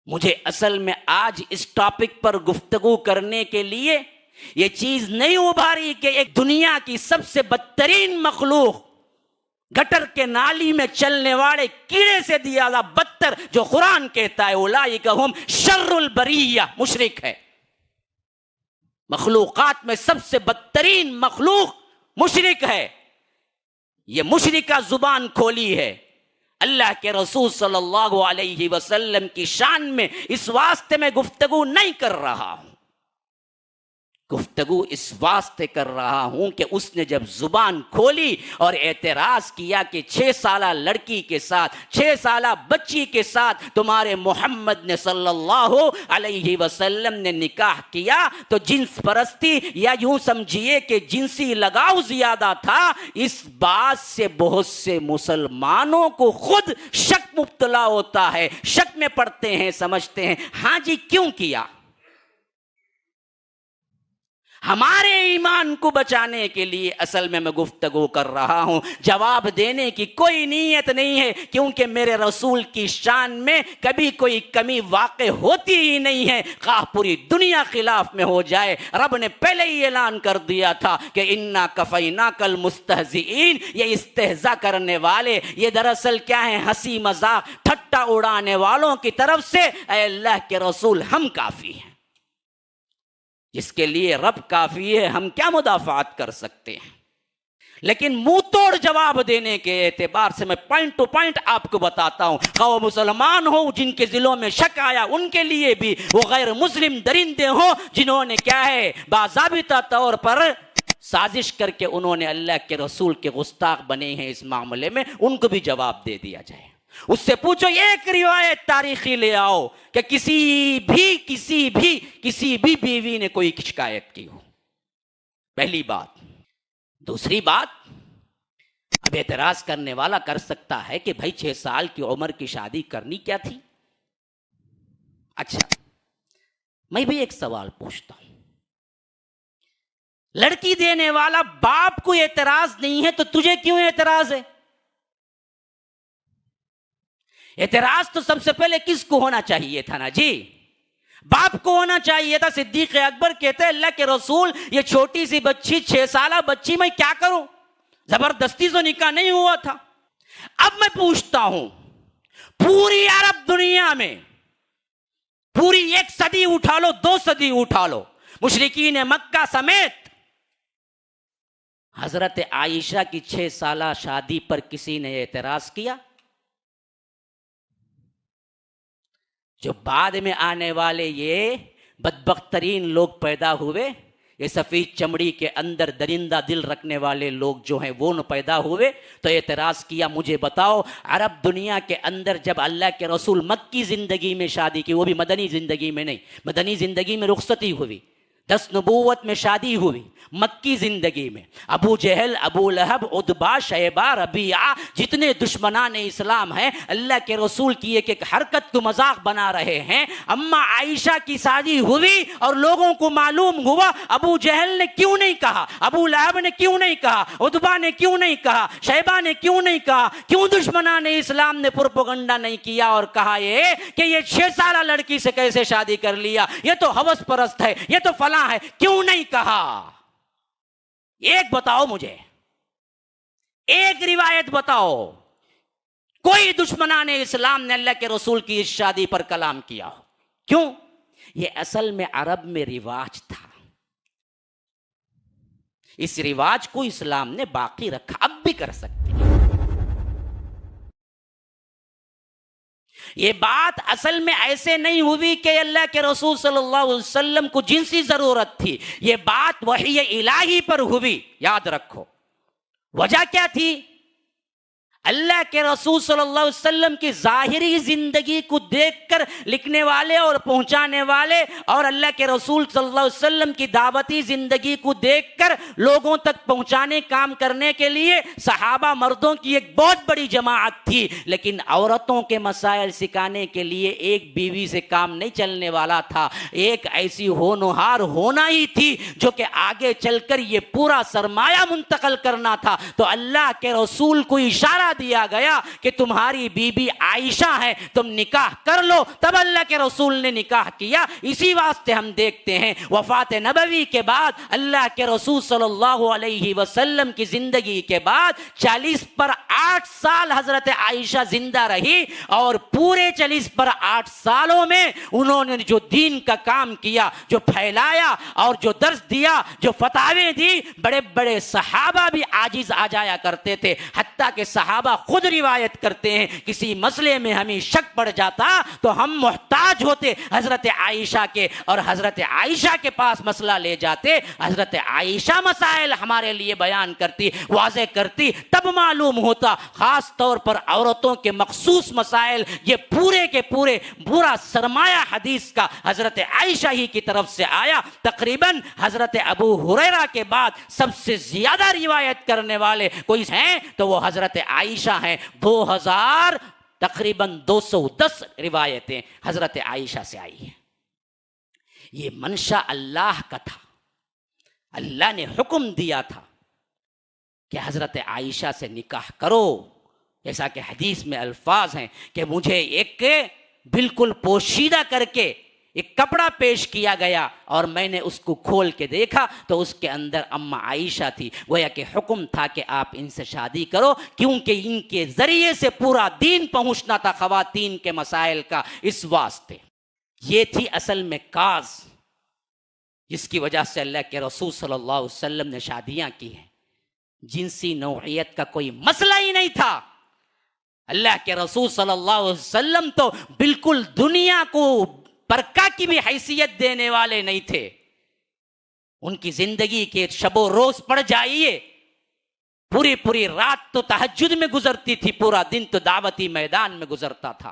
مجھے اصل میں آج اس ٹاپک پر گفتگو کرنے کے لیے یہ چیز نہیں ابھاری کہ ایک دنیا کی سب سے بدترین مخلوق، گٹر کے نالی میں چلنے والے کیڑے سے زیادہ بدتر، جو قرآن کہتا ہے اولئک ہم شر البریہ، مشرک ہے۔ مخلوقات میں سب سے بدترین مخلوق مشرک ہے۔ یہ مشرکہ زبان کھولی ہے۔ اللہ کے رسول صلی اللہ علیہ وسلم کی شان میں اس واسطے میں گفتگو نہیں کر رہا ہوں، گفتگو اس واسطے کر رہا ہوں کہ اس نے جب زبان کھولی اور اعتراض کیا کہ 6 سالہ لڑکی کے ساتھ، 6 سالہ بچی کے ساتھ تمہارے محمد نے صلی اللہ علیہ وسلم نے نکاح کیا، تو جنس پرستی یا یوں سمجھیے کہ جنسی لگاؤ زیادہ تھا، اس بات سے بہت سے مسلمانوں کو خود شک مبتلا ہوتا ہے، شک میں پڑتے ہیں، سمجھتے ہیں ہاں جی کیوں کیا؟ ہمارے ایمان کو بچانے کے لیے اصل میں گفتگو کر رہا ہوں، جواب دینے کی کوئی نیت نہیں ہے، کیونکہ میرے رسول کی شان میں کبھی کوئی کمی واقع ہوتی ہی نہیں ہے، خواہ پوری دنیا خلاف میں ہو جائے۔ رب نے پہلے ہی اعلان کر دیا تھا کہ انا کفیناک المستہزئین، یہ استہزاء کرنے والے، یہ دراصل کیا ہے؟ ہنسی مذاق ٹھٹا اڑانے والوں کی طرف سے اے اللہ کے رسول ہم کافی ہیں۔ جس کے لیے رب کافی ہے، ہم کیا مدافعات کر سکتے ہیں؟ لیکن منہ توڑ جواب دینے کے اعتبار سے میں پوائنٹ ٹو پوائنٹ آپ کو بتاتا ہوں، خواہ مسلمان ہوں جن کے دلوں میں شک آیا ان کے لیے بھی، وہ غیر مسلم درندے ہوں جنہوں نے کیا ہے باضابطہ طور پر سازش کر کے انہوں نے اللہ کے رسول کے گستاخ بنے ہیں، اس معاملے میں ان کو بھی جواب دے دیا جائے۔ اس سے پوچھو ایک روایت تاریخی لے آؤ کہ کسی بھی بیوی نے کوئی شکایت کی ہو، پہلی بات۔ دوسری بات، اب اعتراض کرنے والا کر سکتا ہے کہ بھائی 6 سال کی عمر کی شادی کرنی کیا تھی؟ اچھا میں بھی ایک سوال پوچھتا ہوں، لڑکی دینے والا باپ کو اعتراض نہیں ہے تو تجھے کیوں اعتراض ہے؟ اعتراض تو سب سے پہلے کس کو ہونا چاہیے تھا نا جی؟ باپ کو ہونا چاہیے تھا۔ صدیق اکبر کہتے ہیں اللہ کے رسول یہ چھوٹی سی بچی 6 سالہ بچی میں کیا کروں؟ زبردستی تو نکاح نہیں ہوا تھا۔ اب میں پوچھتا ہوں، پوری عرب دنیا میں پوری 1 صدی اٹھا لو، 2 صدی اٹھا لو، مشرکین مکہ سمیت، حضرت عائشہ کی 6 سالہ شادی پر کسی نے اعتراض کیا؟ جو بعد میں آنے والے یہ بدبخت ترین لوگ پیدا ہوئے، یہ سفید چمڑی کے اندر درندہ دل رکھنے والے لوگ جو ہیں وہ پیدا ہوئے تو اعتراض کیا۔ مجھے بتاؤ عرب دنیا کے اندر جب اللہ کے رسول مکی زندگی میں شادی کی، وہ بھی مدنی زندگی میں نہیں، مدنی زندگی میں رخصتی ہوئی، 10 نبوت میں شادی ہوئی، مکی زندگی میں ابو جہل، ابو لہب، عتبہ، شیبہ، ربیعہ، جتنے دشمنان اسلام ہیں اللہ کے رسول کی ایک ایک حرکت کو مذاق بنا رہے ہیں۔ اما عائشہ کی شادی ہوئی اور لوگوں کو معلوم ہوا، ابو جہل نے کیوں نہیں کہا، ابو لہب نے کیوں نہیں کہا، عتبہ نے کیوں نہیں کہا، شیبہ نے کیوں نہیں کہا؟ کیوں دشمنان اسلام نے پروپیگنڈا نہیں کیا اور کہا یہ کہ یہ 6 سالہ لڑکی سے کیسے شادی کر لیا، یہ تو ہوس پرست ہے، یہ تو فلاں ہے؟ کیوں نہیں کہا؟ ایک بتاؤ مجھے، ایک روایت بتاؤ کوئی دشمنان اسلام نے اللہ کے رسول کی اس شادی پر کلام کیا ہو؟ کیوں؟ یہ اصل میں عرب میں رواج تھا، اس رواج کو اسلام نے باقی رکھا، اب بھی کر سکتے ہیں۔ یہ بات اصل میں ایسے نہیں ہوئی کہ اللہ کے رسول صلی اللہ علیہ وسلم کو جنسی ضرورت تھی، یہ بات وحی الہی پر ہوئی، یاد رکھو۔ وجہ کیا تھی؟ اللہ کے رسول صلی اللہ علیہ وسلم کی ظاہری زندگی کو دیکھ کر لکھنے والے اور پہنچانے والے، اور اللہ کے رسول صلی اللہ علیہ وسلم کی دعوتی زندگی کو دیکھ کر لوگوں تک پہنچانے کام کرنے کے لیے صحابہ مردوں کی ایک بہت بڑی جماعت تھی، لیکن عورتوں کے مسائل سکھانے کے لیے ایک بیوی سے کام نہیں چلنے والا تھا، ایک ایسی ہونہار ہونا ہی تھی جو کہ آگے چل کر یہ پورا سرمایہ منتقل کرنا تھا۔ تو اللہ کے رسول کو اشارہ دیا گیا کہ تمہاری بیوی عائشہ ہے، تم نکاح کر لو، تب اللہ کے رسول نے نکاح کیا۔ اسی واسطے ہم دیکھتے ہیں وفات نبوی کے بعد اللہ کے رسول صلی اللہ علیہ وسلم کی زندگی کے بعد 40 پر 8 سال حضرت عائشہ زندہ رہی، اور پورے 40 پر 8 سالوں میں انہوں نے جو دین کا کام کیا، جو پھیلایا اور جو درس دیا، جو فتاوی دی، بڑے بڑے صحابہ بھی عاجز آ جایا کرتے تھے، حتیٰ کہ صحابہ خود روایت کرتے ہیں کسی مسئلے میں ہمیں شک پڑ جاتا تو ہم محتاج ہوتے حضرت عائشہ کے، اور حضرت عائشہ کے پاس مسئلہ لے جاتے، حضرت عائشہ مسائل ہمارے لیے بیان کرتی، واضح کرتی، تب معلوم ہوتا خاص طور پر عورتوں کے مخصوص مسائل، یہ پورے کے پورے پورا سرمایہ حدیث کا حضرت عائشہ ہی کی طرف سے آیا۔ تقریباً حضرت ابو ہریرہ کے بعد سب سے زیادہ روایت کرنے والے کوئی ہیں تو وہ حضرت عائشہ ہیں، 2000 تقریباً 210 روایتیں حضرت عائشہ سے آئی ہیں۔ یہ منشا اللہ کا تھا، اللہ نے حکم دیا تھا کہ حضرت عائشہ سے نکاح کرو، جیسا کہ حدیث میں الفاظ ہیں کہ مجھے ایک بالکل پوشیدہ کر کے ایک کپڑا پیش کیا گیا اور میں نے اس کو کھول کے دیکھا تو اس کے اندر اماں عائشہ تھی، گویا کہ حکم تھا کہ آپ ان سے شادی کرو، کیونکہ ان کے ذریعے سے پورا دین پہنچنا تھا خواتین کے مسائل کا۔ اس واسطے یہ تھی اصل میں کاز جس کی وجہ سے اللہ کے رسول صلی اللہ علیہ وسلم نے شادیاں کی ہیں۔ جنسی نوعیت کا کوئی مسئلہ ہی نہیں تھا۔ اللہ کے رسول صلی اللہ علیہ وسلم تو بالکل دنیا کو برکہ کی بھی حیثیت دینے والے نہیں تھے۔ ان کی زندگی کے شب و روز پڑ جائیے، پوری رات تو تہجد میں گزرتی تھی، پورا دن تو دعوتی میدان میں گزرتا تھا۔